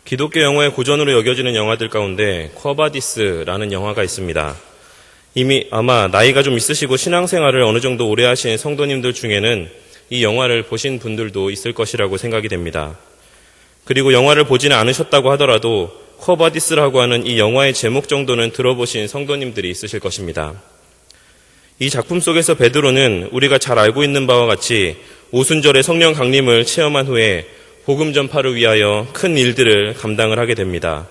기독교 영화의 고전으로 여겨지는 영화들 가운데 쿼바디스라는 영화가 있습니다. 이미 아마 나이가 좀 있으시고 신앙생활을 어느 정도 오래 하신 성도님들 중에는 이 영화를 보신 분들도 있을 것이라고 생각이 됩니다. 그리고 영화를 보지는 않으셨다고 하더라도 쿼바디스라고 하는 이 영화의 제목 정도는 들어보신 성도님들이 있으실 것입니다. 이 작품 속에서 베드로는 우리가 잘 알고 있는 바와 같이 오순절의 성령 강림을 체험한 후에 복음 전파를 위하여 큰 일들을 감당을 하게 됩니다.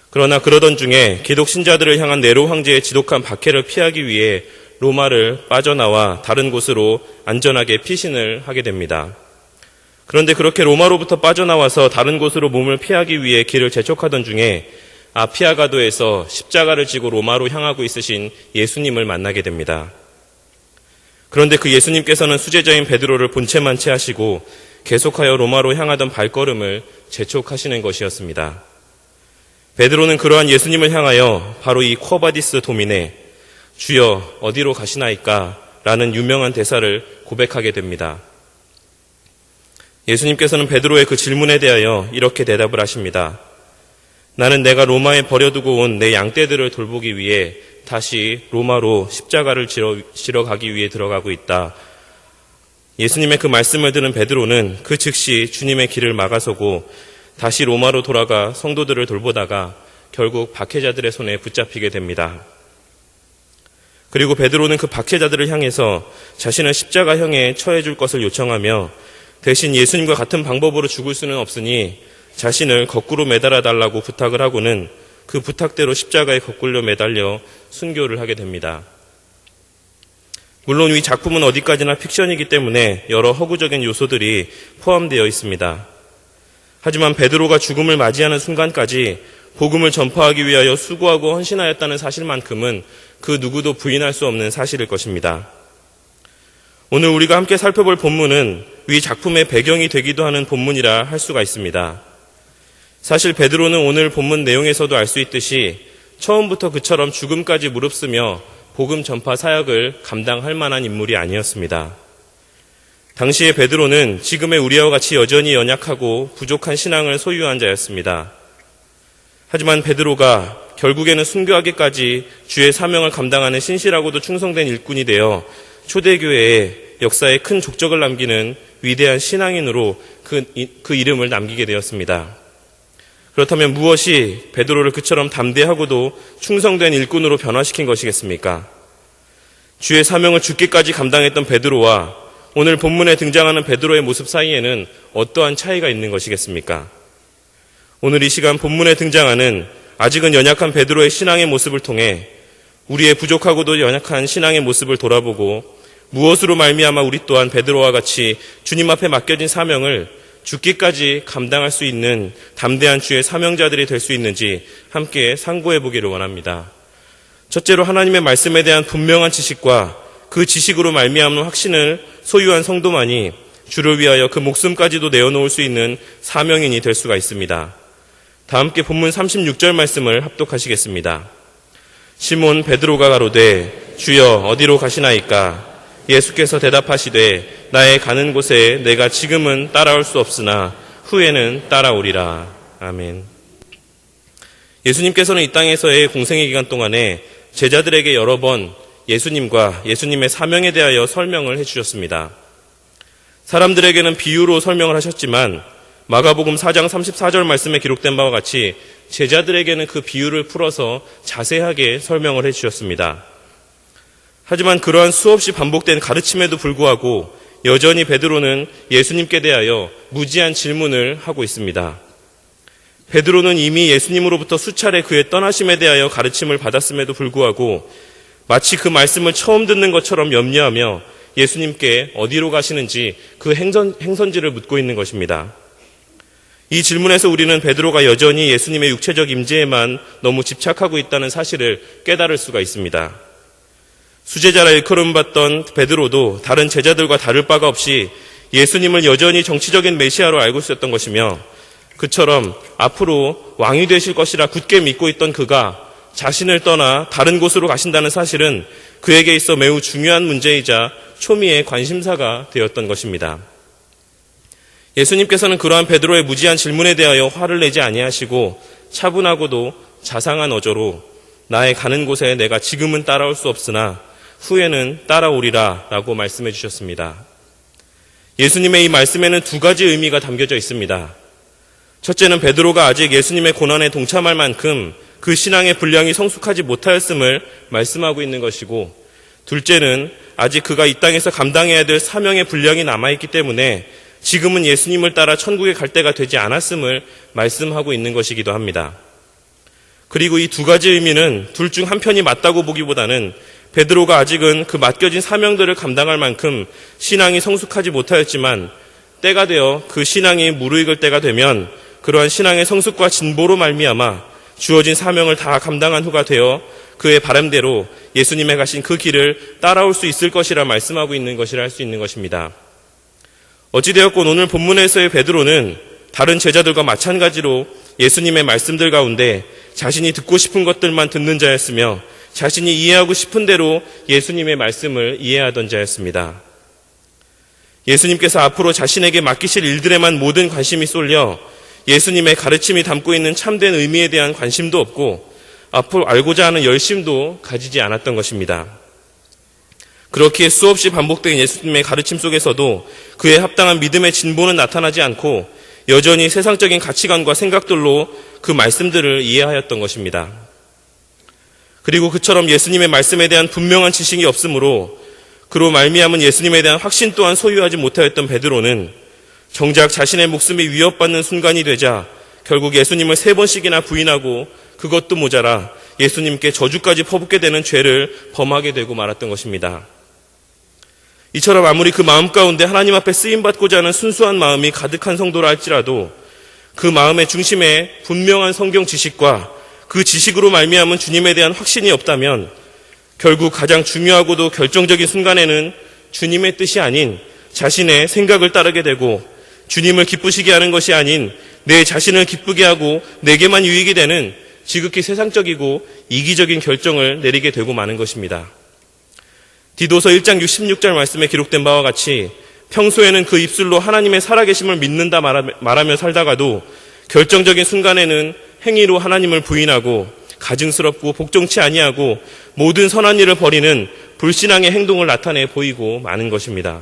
그러나 그러던 중에 기독 신자들을 향한 네로 황제의 지독한 박해를 피하기 위해 로마를 빠져나와 다른 곳으로 안전하게 피신을 하게 됩니다. 그런데 그렇게 로마로부터 빠져나와서 다른 곳으로 몸을 피하기 위해 길을 재촉하던 중에 아피아가도에서 십자가를 지고 로마로 향하고 있으신 예수님을 만나게 됩니다. 그런데 그 예수님께서는 수제자인 베드로를 본체만 체하시고 계속하여 로마로 향하던 발걸음을 재촉하시는 것이었습니다. 베드로는 그러한 예수님을 향하여 바로 이 쿼바디스 도민의 주여 어디로 가시나이까? 라는 유명한 대사를 고백하게 됩니다. 예수님께서는 베드로의 그 질문에 대하여 이렇게 대답을 하십니다. 나는 내가 로마에 버려두고 온 내 양떼들을 돌보기 위해 다시 로마로 십자가를 지러 가기 위해 들어가고 있다. 예수님의 그 말씀을 들은 베드로는 그 즉시 주님의 길을 막아서고 다시 로마로 돌아가 성도들을 돌보다가 결국 박해자들의 손에 붙잡히게 됩니다. 그리고 베드로는 그 박해자들을 향해서 자신을 십자가형에 처해 줄 것을 요청하며 대신 예수님과 같은 방법으로 죽을 수는 없으니 자신을 거꾸로 매달아 달라고 부탁을 하고는 그 부탁대로 십자가에 거꾸로 매달려 순교를 하게 됩니다. 물론 이 작품은 어디까지나 픽션이기 때문에 여러 허구적인 요소들이 포함되어 있습니다. 하지만 베드로가 죽음을 맞이하는 순간까지 복음을 전파하기 위하여 수고하고 헌신하였다는 사실만큼은 그 누구도 부인할 수 없는 사실일 것입니다. 오늘 우리가 함께 살펴볼 본문은 이 작품의 배경이 되기도 하는 본문이라 할 수가 있습니다. 사실 베드로는 오늘 본문 내용에서도 알 수 있듯이 처음부터 그처럼 죽음까지 무릅쓰며 복음 전파 사역을 감당할 만한 인물이 아니었습니다. 당시의 베드로는 지금의 우리와 같이 여전히 연약하고 부족한 신앙을 소유한 자였습니다. 하지만 베드로가 결국에는 순교하기까지 주의 사명을 감당하는 신실하고도 충성된 일꾼이 되어 초대교회의 역사에 큰 족적을 남기는 위대한 신앙인으로 그 이름을 남기게 되었습니다. 그렇다면 무엇이 베드로를 그처럼 담대하고도 충성된 일꾼으로 변화시킨 것이겠습니까? 주의 사명을 죽기까지 감당했던 베드로와 오늘 본문에 등장하는 베드로의 모습 사이에는 어떠한 차이가 있는 것이겠습니까? 오늘 이 시간 본문에 등장하는 아직은 연약한 베드로의 신앙의 모습을 통해 우리의 부족하고도 연약한 신앙의 모습을 돌아보고 무엇으로 말미암아 우리 또한 베드로와 같이 주님 앞에 맡겨진 사명을 죽기까지 감당할 수 있는 담대한 주의 사명자들이 될 수 있는지 함께 상고해 보기를 원합니다. 첫째로 하나님의 말씀에 대한 분명한 지식과 그 지식으로 말미암는 확신을 소유한 성도만이 주를 위하여 그 목숨까지도 내어놓을 수 있는 사명인이 될 수가 있습니다. 다 함께 본문 36절 말씀을 합독하시겠습니다. 시몬 베드로가 가로되 주여 어디로 가시나이까? 예수께서 대답하시되 나의 가는 곳에 내가 지금은 따라올 수 없으나 후에는 따라오리라. 아멘. 예수님께서는 이 땅에서의 공생의 기간 동안에 제자들에게 여러 번 예수님과 예수님의 사명에 대하여 설명을 해주셨습니다. 사람들에게는 비유로 설명을 하셨지만 마가복음 4장 34절 말씀에 기록된 바와 같이 제자들에게는 그 비유를 풀어서 자세하게 설명을 해주셨습니다. 하지만 그러한 수없이 반복된 가르침에도 불구하고 여전히 베드로는 예수님께 대하여 무지한 질문을 하고 있습니다. 베드로는 이미 예수님으로부터 수차례 그의 떠나심에 대하여 가르침을 받았음에도 불구하고 마치 그 말씀을 처음 듣는 것처럼 염려하며 예수님께 어디로 가시는지 그 행선지를 묻고 있는 것입니다. 이 질문에서 우리는 베드로가 여전히 예수님의 육체적 임재에만 너무 집착하고 있다는 사실을 깨달을 수가 있습니다. 수제자라 일컬음받던 베드로도 다른 제자들과 다를 바가 없이 예수님을 여전히 정치적인 메시아로 알고 있었던 것이며 그처럼 앞으로 왕이 되실 것이라 굳게 믿고 있던 그가 자신을 떠나 다른 곳으로 가신다는 사실은 그에게 있어 매우 중요한 문제이자 초미의 관심사가 되었던 것입니다. 예수님께서는 그러한 베드로의 무지한 질문에 대하여 화를 내지 아니하시고 차분하고도 자상한 어조로 나의 가는 곳에 내가 지금은 따라올 수 없으나 후에는 따라오리라 라고 말씀해 주셨습니다. 예수님의 이 말씀에는 두 가지 의미가 담겨져 있습니다. 첫째는 베드로가 아직 예수님의 고난에 동참할 만큼 그 신앙의 분량이 성숙하지 못하였음을 말씀하고 있는 것이고, 둘째는 아직 그가 이 땅에서 감당해야 될 사명의 분량이 남아있기 때문에 지금은 예수님을 따라 천국에 갈 때가 되지 않았음을 말씀하고 있는 것이기도 합니다. 그리고 이 두 가지 의미는 둘 중 한 편이 맞다고 보기보다는 베드로가 아직은 그 맡겨진 사명들을 감당할 만큼 신앙이 성숙하지 못하였지만 때가 되어 그 신앙이 무르익을 때가 되면 그러한 신앙의 성숙과 진보로 말미암아 주어진 사명을 다 감당한 후가 되어 그의 바람대로 예수님의 가신 그 길을 따라올 수 있을 것이라 말씀하고 있는 것이라 할 수 있는 것입니다. 어찌되었건 오늘 본문에서의 베드로는 다른 제자들과 마찬가지로 예수님의 말씀들 가운데 자신이 듣고 싶은 것들만 듣는 자였으며 자신이 이해하고 싶은 대로 예수님의 말씀을 이해하던 자였습니다. 예수님께서 앞으로 자신에게 맡기실 일들에만 모든 관심이 쏠려 예수님의 가르침이 담고 있는 참된 의미에 대한 관심도 없고 앞으로 알고자 하는 열심도 가지지 않았던 것입니다. 그렇기에 수없이 반복된 예수님의 가르침 속에서도 그에 합당한 믿음의 진보는 나타나지 않고 여전히 세상적인 가치관과 생각들로 그 말씀들을 이해하였던 것입니다. 그리고 그처럼 예수님의 말씀에 대한 분명한 지식이 없으므로 그로 말미암은 예수님에 대한 확신 또한 소유하지 못하였던 베드로는 정작 자신의 목숨이 위협받는 순간이 되자 결국 예수님을 3번씩이나 부인하고 그것도 모자라 예수님께 저주까지 퍼붓게 되는 죄를 범하게 되고 말았던 것입니다. 이처럼 아무리 그 마음 가운데 하나님 앞에 쓰임받고자 하는 순수한 마음이 가득한 성도라 할지라도 그 마음의 중심에 분명한 성경 지식과 그 지식으로 말미암은 주님에 대한 확신이 없다면 결국 가장 중요하고도 결정적인 순간에는 주님의 뜻이 아닌 자신의 생각을 따르게 되고 주님을 기쁘시게 하는 것이 아닌 내 자신을 기쁘게 하고 내게만 유익이 되는 지극히 세상적이고 이기적인 결정을 내리게 되고 마는 것입니다. 디도서 1장 66절 말씀에 기록된 바와 같이 평소에는 그 입술로 하나님의 살아계심을 믿는다 말하며 살다가도 결정적인 순간에는 행위로 하나님을 부인하고 가증스럽고 복종치 아니하고 모든 선한 일을 버리는 불신앙의 행동을 나타내 보이고 마는 것입니다.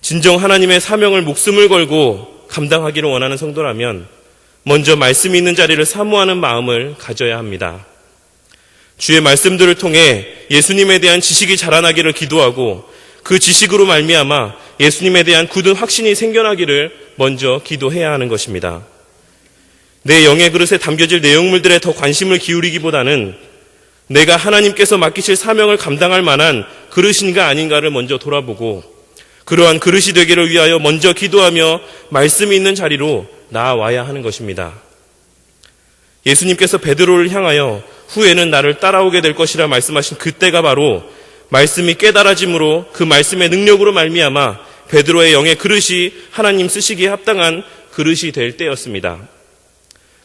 진정 하나님의 사명을 목숨을 걸고 감당하기를 원하는 성도라면 먼저 말씀이 있는 자리를 사모하는 마음을 가져야 합니다. 주의 말씀들을 통해 예수님에 대한 지식이 자라나기를 기도하고 그 지식으로 말미암아 예수님에 대한 굳은 확신이 생겨나기를 먼저 기도해야 하는 것입니다. 내 영의 그릇에 담겨질 내용물들에 더 관심을 기울이기보다는 내가 하나님께서 맡기실 사명을 감당할 만한 그릇인가 아닌가를 먼저 돌아보고 그러한 그릇이 되기를 위하여 먼저 기도하며 말씀이 있는 자리로 나아와야 하는 것입니다. 예수님께서 베드로를 향하여 후에는 나를 따라오게 될 것이라 말씀하신 그때가 바로 말씀이 깨달아짐으로 그 말씀의 능력으로 말미암아 베드로의 영의 그릇이 하나님 쓰시기에 합당한 그릇이 될 때였습니다.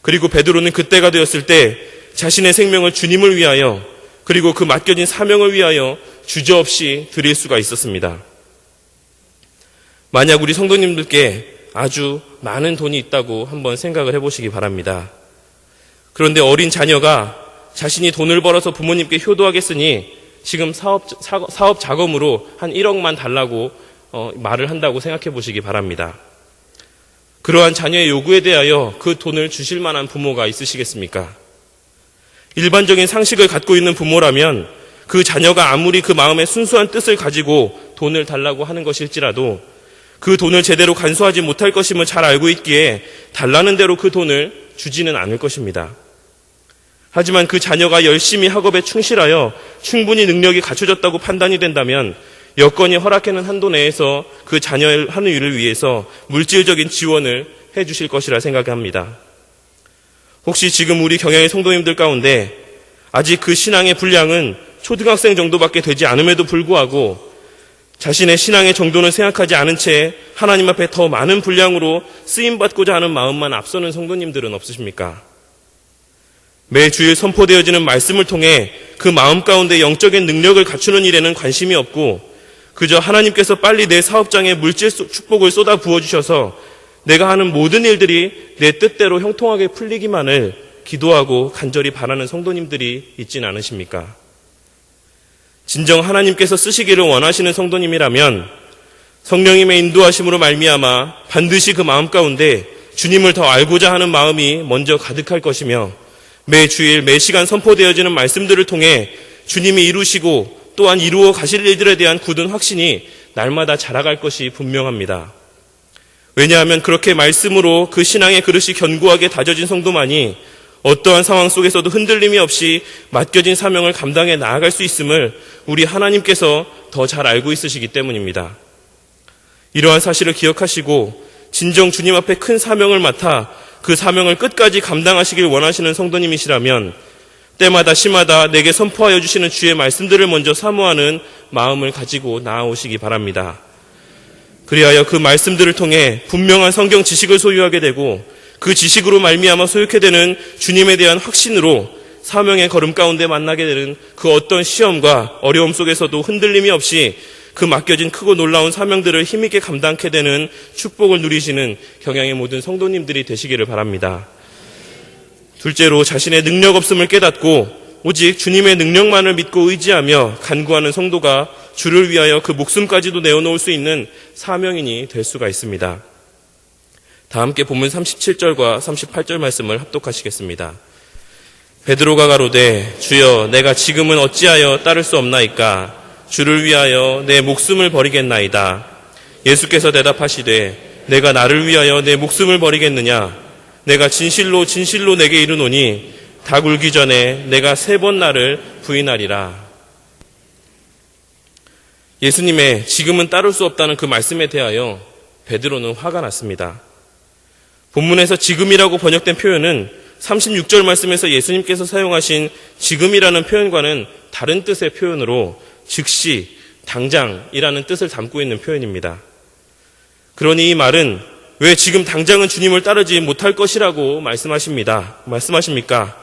그리고 베드로는 그때가 되었을 때 자신의 생명을 주님을 위하여 그리고 그 맡겨진 사명을 위하여 주저없이 드릴 수가 있었습니다. 만약 우리 성도님들께 아주 많은 돈이 있다고 한번 생각을 해보시기 바랍니다. 그런데 어린 자녀가 자신이 돈을 벌어서 부모님께 효도하겠으니 지금 사업 자금으로 한 1억만 달라고 말을 한다고 생각해 보시기 바랍니다. 그러한 자녀의 요구에 대하여 그 돈을 주실 만한 부모가 있으시겠습니까? 일반적인 상식을 갖고 있는 부모라면 그 자녀가 아무리 그 마음의 순수한 뜻을 가지고 돈을 달라고 하는 것일지라도 그 돈을 제대로 간수하지 못할 것임을 잘 알고 있기에 달라는 대로 그 돈을 주지는 않을 것입니다. 하지만 그 자녀가 열심히 학업에 충실하여 충분히 능력이 갖춰졌다고 판단이 된다면 여건이 허락하는 한도 내에서 그 자녀의 하는 일을 위해서 물질적인 지원을 해 주실 것이라 생각합니다. 혹시 지금 우리 경영의 성도님들 가운데 아직 그 신앙의 분량은 초등학생 정도밖에 되지 않음에도 불구하고 자신의 신앙의 정도는 생각하지 않은 채 하나님 앞에 더 많은 분량으로 쓰임받고자 하는 마음만 앞서는 성도님들은 없으십니까? 매주일 선포되어지는 말씀을 통해 그 마음 가운데 영적인 능력을 갖추는 일에는 관심이 없고 그저 하나님께서 빨리 내 사업장에 물질 축복을 쏟아 부어주셔서 내가 하는 모든 일들이 내 뜻대로 형통하게 풀리기만을 기도하고 간절히 바라는 성도님들이 있진 않으십니까? 진정 하나님께서 쓰시기를 원하시는 성도님이라면 성령님의 인도하심으로 말미암아 반드시 그 마음 가운데 주님을 더 알고자 하는 마음이 먼저 가득할 것이며 매 주일 매 시간 선포되어지는 말씀들을 통해 주님이 이루시고 또한 이루어 가실 일들에 대한 굳은 확신이 날마다 자라갈 것이 분명합니다. 왜냐하면 그렇게 말씀으로 그 신앙의 그릇이 견고하게 다져진 성도만이 어떠한 상황 속에서도 흔들림이 없이 맡겨진 사명을 감당해 나아갈 수 있음을 우리 하나님께서 더 잘 알고 있으시기 때문입니다. 이러한 사실을 기억하시고 진정 주님 앞에 큰 사명을 맡아 그 사명을 끝까지 감당하시길 원하시는 성도님이시라면 때마다 시마다 내게 선포하여 주시는 주의 말씀들을 먼저 사모하는 마음을 가지고 나아오시기 바랍니다. 그리하여 그 말씀들을 통해 분명한 성경 지식을 소유하게 되고 그 지식으로 말미암아 소유케 되는 주님에 대한 확신으로 사명의 걸음 가운데 만나게 되는 그 어떤 시험과 어려움 속에서도 흔들림이 없이 그 맡겨진 크고 놀라운 사명들을 힘있게 감당케 되는 축복을 누리시는 경향의 모든 성도님들이 되시기를 바랍니다. 둘째로 자신의 능력 없음을 깨닫고 오직 주님의 능력만을 믿고 의지하며 간구하는 성도가 주를 위하여 그 목숨까지도 내어놓을 수 있는 사명인이 될 수가 있습니다. 다 함께 본문 37절과 38절 말씀을 합독하시겠습니다. 베드로가 가로되 주여 내가 지금은 어찌하여 따를 수 없나이까 주를 위하여 내 목숨을 버리겠나이다. 예수께서 대답하시되 내가 나를 위하여 내 목숨을 버리겠느냐 내가 진실로 진실로 내게 이르노니 닭 울기 전에 내가 3번 나를 부인하리라. 예수님의 지금은 따를 수 없다는 그 말씀에 대하여 베드로는 화가 났습니다. 본문에서 지금이라고 번역된 표현은 36절 말씀에서 예수님께서 사용하신 지금이라는 표현과는 다른 뜻의 표현으로 즉시, 당장이라는 뜻을 담고 있는 표현입니다. 그러니 이 말은 왜 지금 당장은 주님을 따르지 못할 것이라고 말씀하십니까?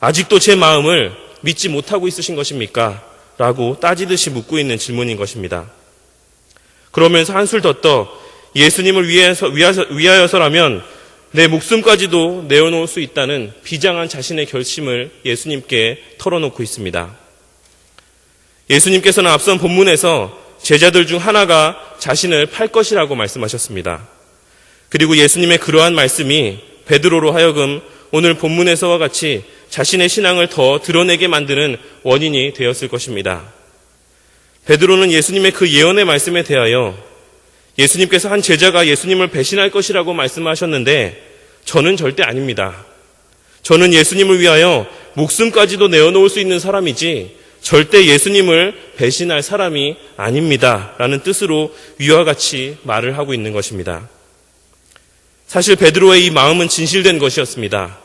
아직도 제 마음을 믿지 못하고 있으신 것입니까? 라고 따지듯이 묻고 있는 질문인 것입니다. 그러면서 한술 더 떠 예수님을 위하여서라면 내 목숨까지도 내어놓을 수 있다는 비장한 자신의 결심을 예수님께 털어놓고 있습니다. 예수님께서는 앞선 본문에서 제자들 중 하나가 자신을 팔 것이라고 말씀하셨습니다. 그리고 예수님의 그러한 말씀이 베드로로 하여금 오늘 본문에서와 같이 자신의 신앙을 더 드러내게 만드는 원인이 되었을 것입니다. 베드로는 예수님의 그 예언의 말씀에 대하여 예수님께서 한 제자가 예수님을 배신할 것이라고 말씀하셨는데 저는 절대 아닙니다. 저는 예수님을 위하여 목숨까지도 내어놓을 수 있는 사람이지 절대 예수님을 배신할 사람이 아닙니다. 라는 뜻으로 위와 같이 말을 하고 있는 것입니다. 사실 베드로의 이 마음은 진실된 것이었습니다.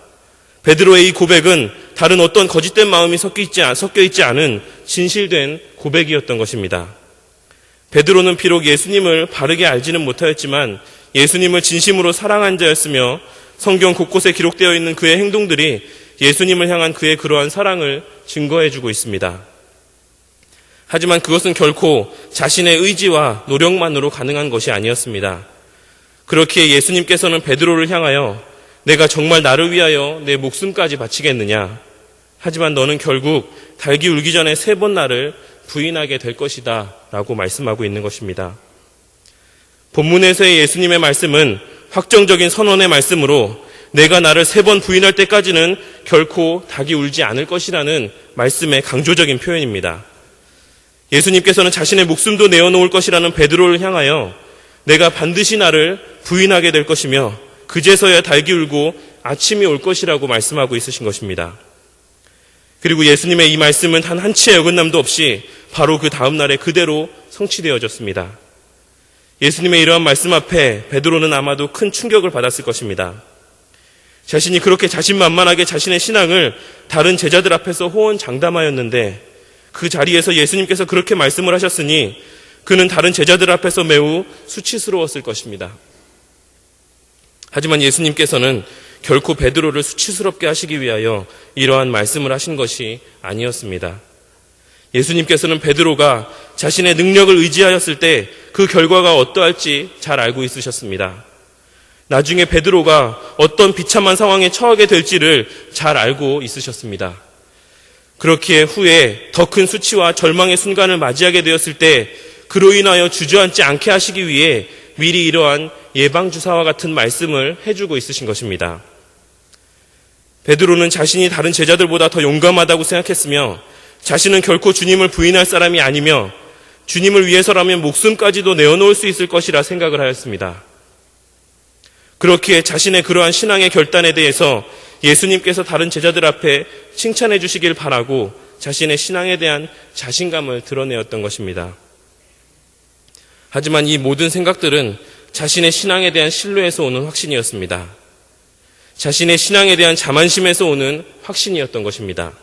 베드로의 이 고백은 다른 어떤 거짓된 마음이 섞여 있지 않은 진실된 고백이었던 것입니다. 베드로는 비록 예수님을 바르게 알지는 못하였지만 예수님을 진심으로 사랑한 자였으며 성경 곳곳에 기록되어 있는 그의 행동들이 예수님을 향한 그의 그러한 사랑을 증거해주고 있습니다. 하지만 그것은 결코 자신의 의지와 노력만으로 가능한 것이 아니었습니다. 그렇기에 예수님께서는 베드로를 향하여 내가 정말 나를 위하여 내 목숨까지 바치겠느냐? 하지만 너는 결국 닭이 울기 전에 3번 나를 부인하게 될 것이다 라고 말씀하고 있는 것입니다. 본문에서의 예수님의 말씀은 확정적인 선언의 말씀으로 내가 나를 3번 부인할 때까지는 결코 닭이 울지 않을 것이라는 말씀의 강조적인 표현입니다. 예수님께서는 자신의 목숨도 내어놓을 것이라는 베드로를 향하여 내가 반드시 나를 부인하게 될 것이며 그제서야 닭이 울고 아침이 올 것이라고 말씀하고 있으신 것입니다. 그리고 예수님의 이 말씀은 단 한치의 어긋남도 없이 바로 그 다음 날에 그대로 성취되어졌습니다. 예수님의 이러한 말씀 앞에 베드로는 아마도 큰 충격을 받았을 것입니다. 자신이 그렇게 자신만만하게 자신의 신앙을 다른 제자들 앞에서 호언장담하였는데 그 자리에서 예수님께서 그렇게 말씀을 하셨으니 그는 다른 제자들 앞에서 매우 수치스러웠을 것입니다. 하지만 예수님께서는 결코 베드로를 수치스럽게 하시기 위하여 이러한 말씀을 하신 것이 아니었습니다. 예수님께서는 베드로가 자신의 능력을 의지하였을 때 그 결과가 어떠할지 잘 알고 있으셨습니다. 나중에 베드로가 어떤 비참한 상황에 처하게 될지를 잘 알고 있으셨습니다. 그렇기에 후에 더 큰 수치와 절망의 순간을 맞이하게 되었을 때 그로 인하여 주저앉지 않게 하시기 위해 미리 이러한 예방주사와 같은 말씀을 해주고 있으신 것입니다. 베드로는 자신이 다른 제자들보다 더 용감하다고 생각했으며 자신은 결코 주님을 부인할 사람이 아니며 주님을 위해서라면 목숨까지도 내어놓을 수 있을 것이라 생각을 하였습니다. 그렇기에 자신의 그러한 신앙의 결단에 대해서 예수님께서 다른 제자들 앞에 칭찬해 주시길 바라고 자신의 신앙에 대한 자신감을 드러내었던 것입니다. 하지만 이 모든 생각들은 자신의 신앙에 대한 신뢰에서 오는 확신이었습니다. 자신의 신앙에 대한 자만심에서 오는 확신이었던 것입니다.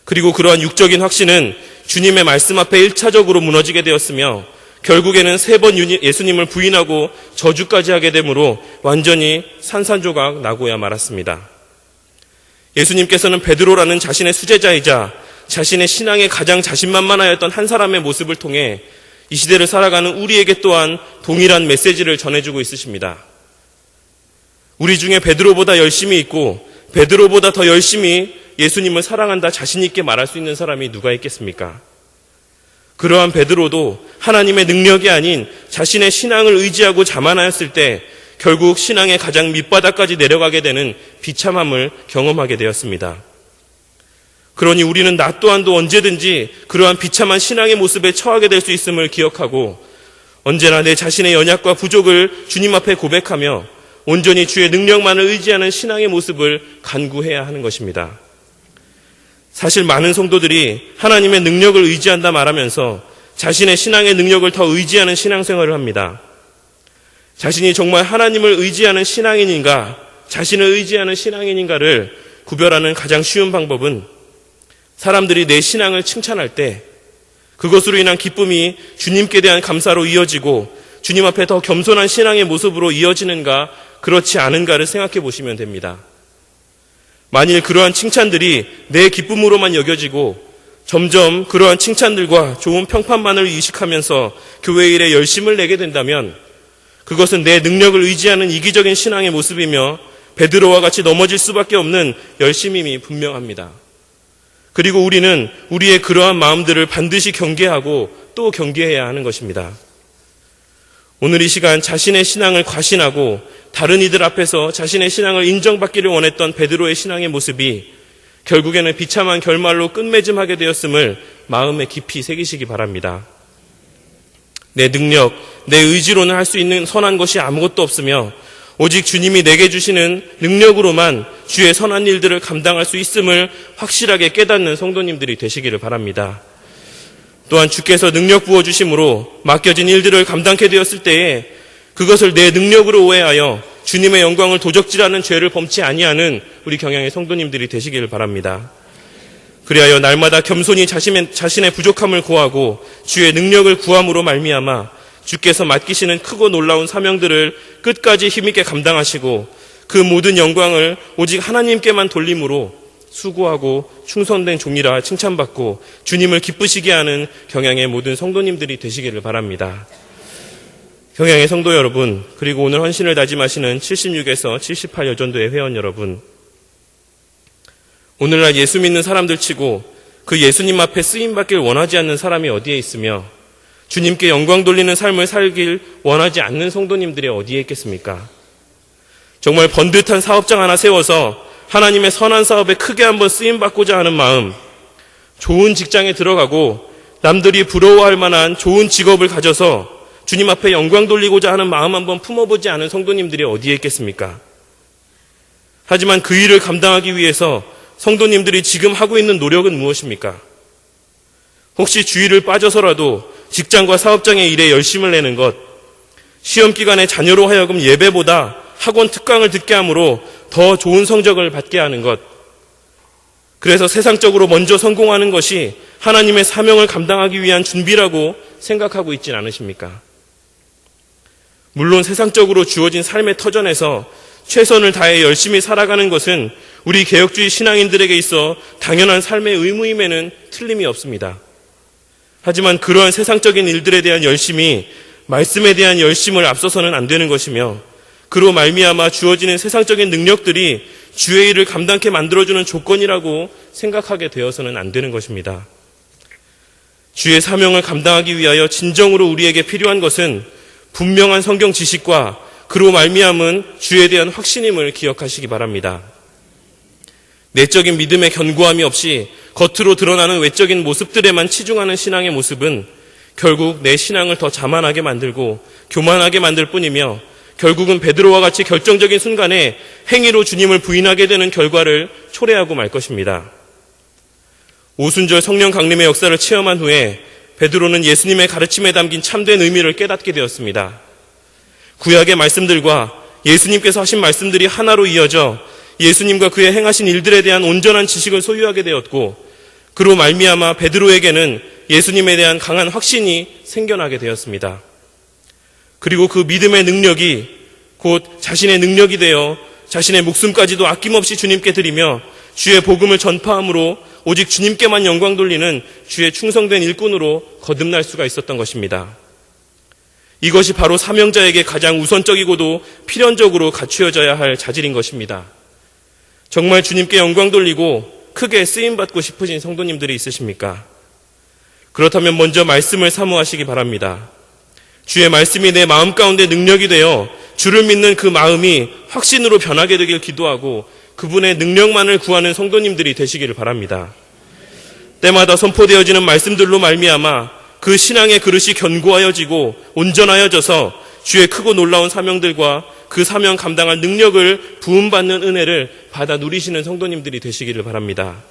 그리고 그러한 육적인 확신은 주님의 말씀 앞에 1차적으로 무너지게 되었으며 결국에는 3번 예수님을 부인하고 저주까지 하게 되므로 완전히 산산조각 나고야 말았습니다. 예수님께서는 베드로라는 자신의 수제자이자 자신의 신앙에 가장 자신만만하였던 한 사람의 모습을 통해 이 시대를 살아가는 우리에게 또한 동일한 메시지를 전해주고 있으십니다. 우리 중에 베드로보다 열심히 있고 베드로보다 더 열심히 예수님을 사랑한다 자신 있게 말할 수 있는 사람이 누가 있겠습니까? 그러한 베드로도 하나님의 능력이 아닌 자신의 신앙을 의지하고 자만하였을 때 결국 신앙의 가장 밑바닥까지 내려가게 되는 비참함을 경험하게 되었습니다. 그러니 우리는 나 또한도 언제든지 그러한 비참한 신앙의 모습에 처하게 될 수 있음을 기억하고 언제나 내 자신의 연약과 부족을 주님 앞에 고백하며 온전히 주의 능력만을 의지하는 신앙의 모습을 간구해야 하는 것입니다. 사실 많은 성도들이 하나님의 능력을 의지한다 말하면서 자신의 신앙의 능력을 더 의지하는 신앙생활을 합니다. 자신이 정말 하나님을 의지하는 신앙인인가, 자신을 의지하는 신앙인인가를 구별하는 가장 쉬운 방법은 사람들이 내 신앙을 칭찬할 때 그것으로 인한 기쁨이 주님께 대한 감사로 이어지고 주님 앞에 더 겸손한 신앙의 모습으로 이어지는가, 그렇지 않은가를 생각해 보시면 됩니다. 만일 그러한 칭찬들이 내 기쁨으로만 여겨지고 점점 그러한 칭찬들과 좋은 평판만을 의식하면서 교회 일에 열심을 내게 된다면 그것은 내 능력을 의지하는 이기적인 신앙의 모습이며 베드로와 같이 넘어질 수밖에 없는 열심임이 분명합니다. 그리고 우리는 우리의 그러한 마음들을 반드시 경계하고 또 경계해야 하는 것입니다. 오늘 이 시간 자신의 신앙을 과신하고 다른 이들 앞에서 자신의 신앙을 인정받기를 원했던 베드로의 신앙의 모습이 결국에는 비참한 결말로 끝맺음하게 되었음을 마음에 깊이 새기시기 바랍니다. 내 능력, 내 의지로는 할 수 있는 선한 것이 아무것도 없으며 오직 주님이 내게 주시는 능력으로만 주의 선한 일들을 감당할 수 있음을 확실하게 깨닫는 성도님들이 되시기를 바랍니다. 또한 주께서 능력 부어주심으로 맡겨진 일들을 감당케 되었을 때에 그것을 내 능력으로 오해하여 주님의 영광을 도적질하는 죄를 범치 아니하는 우리 경양의 성도님들이 되시기를 바랍니다. 그리하여 날마다 겸손히 자신의 부족함을 고하고 주의 능력을 구함으로 말미암아 주께서 맡기시는 크고 놀라운 사명들을 끝까지 힘있게 감당하시고 그 모든 영광을 오직 하나님께만 돌림으로 수고하고 충성된 종이라 칭찬받고 주님을 기쁘시게 하는 경양의 모든 성도님들이 되시기를 바랍니다. 경양의 성도 여러분, 그리고 오늘 헌신을 다짐하시는 76에서 78 여전도의 회원 여러분, 오늘날 예수 믿는 사람들 치고 그 예수님 앞에 쓰임받길 원하지 않는 사람이 어디에 있으며 주님께 영광 돌리는 삶을 살길 원하지 않는 성도님들이 어디에 있겠습니까? 정말 번듯한 사업장 하나 세워서 하나님의 선한 사업에 크게 한번 쓰임받고자 하는 마음, 좋은 직장에 들어가고 남들이 부러워할 만한 좋은 직업을 가져서 주님 앞에 영광 돌리고자 하는 마음 한번 품어보지 않은 성도님들이 어디에 있겠습니까? 하지만 그 일을 감당하기 위해서 성도님들이 지금 하고 있는 노력은 무엇입니까? 혹시 주일을 빠져서라도 직장과 사업장의 일에 열심을 내는 것, 시험 기간에 자녀로 하여금 예배보다 학원 특강을 듣게 함으로 더 좋은 성적을 받게 하는 것, 그래서 세상적으로 먼저 성공하는 것이 하나님의 사명을 감당하기 위한 준비라고 생각하고 있진 않으십니까? 물론 세상적으로 주어진 삶의 터전에서 최선을 다해 열심히 살아가는 것은 우리 개혁주의 신앙인들에게 있어 당연한 삶의 의무임에는 틀림이 없습니다. 하지만 그러한 세상적인 일들에 대한 열심이 말씀에 대한 열심을 앞서서는 안 되는 것이며, 그로 말미암아 주어지는 세상적인 능력들이 주의 일을 감당케 만들어주는 조건이라고 생각하게 되어서는 안 되는 것입니다. 주의 사명을 감당하기 위하여 진정으로 우리에게 필요한 것은 분명한 성경 지식과 그로 말미암은 주에 대한 확신임을 기억하시기 바랍니다. 내적인 믿음의 견고함이 없이 겉으로 드러나는 외적인 모습들에만 치중하는 신앙의 모습은 결국 내 신앙을 더 자만하게 만들고 교만하게 만들 뿐이며, 결국은 베드로와 같이 결정적인 순간에 행위로 주님을 부인하게 되는 결과를 초래하고 말 것입니다. 오순절 성령 강림의 역사를 체험한 후에 베드로는 예수님의 가르침에 담긴 참된 의미를 깨닫게 되었습니다. 구약의 말씀들과 예수님께서 하신 말씀들이 하나로 이어져 예수님과 그의 행하신 일들에 대한 온전한 지식을 소유하게 되었고, 그로 말미암아 베드로에게는 예수님에 대한 강한 확신이 생겨나게 되었습니다. 그리고 그 믿음의 능력이 곧 자신의 능력이 되어 자신의 목숨까지도 아낌없이 주님께 드리며 주의 복음을 전파함으로 오직 주님께만 영광 돌리는 주의 충성된 일꾼으로 거듭날 수가 있었던 것입니다. 이것이 바로 사명자에게 가장 우선적이고도 필연적으로 갖추어져야 할 자질인 것입니다. 정말 주님께 영광 돌리고 크게 쓰임받고 싶으신 성도님들이 있으십니까? 그렇다면 먼저 말씀을 사모하시기 바랍니다. 주의 말씀이 내 마음 가운데 능력이 되어 주를 믿는 그 마음이 확신으로 변하게 되길 기도하고 그분의 능력만을 구하는 성도님들이 되시기를 바랍니다. 때마다 선포되어지는 말씀들로 말미암아 그 신앙의 그릇이 견고하여지고 온전하여져서 주의 크고 놀라운 사명들과 그 사명 감당할 능력을 부음받는 은혜를 받아 누리시는 성도님들이 되시기를 바랍니다.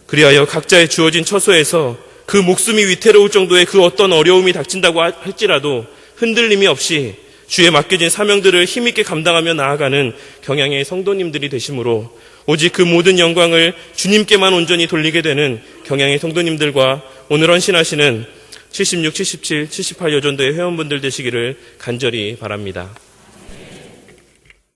그리하여 각자의 주어진 처소에서 그 목숨이 위태로울 정도의 그 어떤 어려움이 닥친다고 할지라도 흔들림이 없이 주에 맡겨진 사명들을 힘있게 감당하며 나아가는 경향의 성도님들이 되심으로 오직 그 모든 영광을 주님께만 온전히 돌리게 되는 경향의 성도님들과 오늘 헌신하시는 76, 77, 78 여전도의 회원분들 되시기를 간절히 바랍니다.